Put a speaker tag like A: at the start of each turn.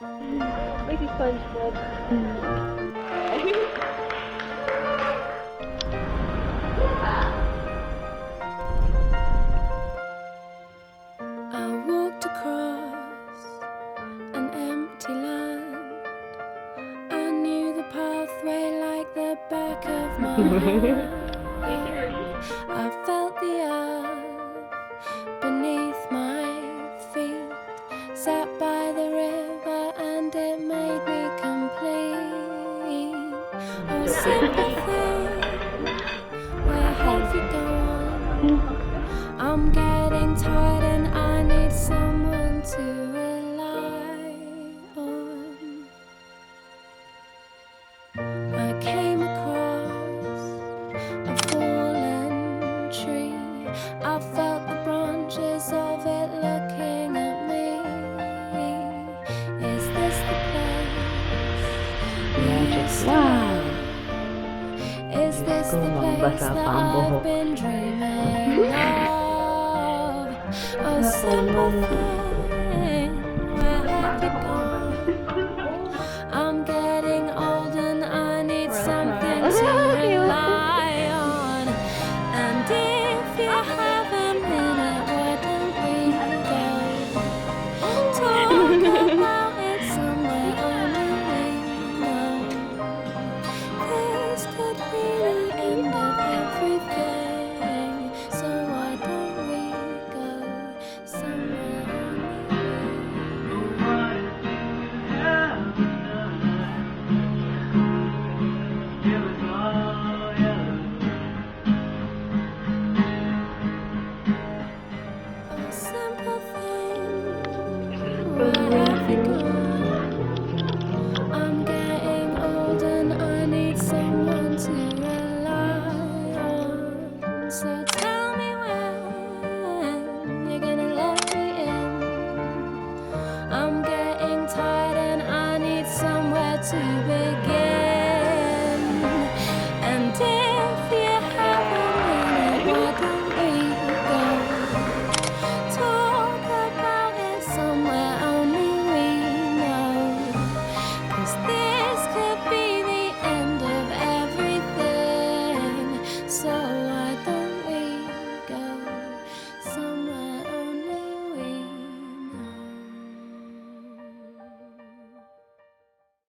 A: May si SpongeBob.
B: I walked across an empty land. I knew the pathway like the back of my hand. I felt the earth beneath my feet. Sat by the river and it made me complete. Oh, simple thing, where have you gone? I'm getting tired and I need someone to rely on. I came across a fallen tree. I felt the branches of it looking at me. Is this the place we used to know? Is this the place that I've been dreaming of? Oh, simple thing, where have you gone? I'm getting old and I need something to rely on. And if you have a minute, why don't we go talk about it somewhere only we know? This could be the end of everything, so why don't we go somewhere only we know? A simple thing, where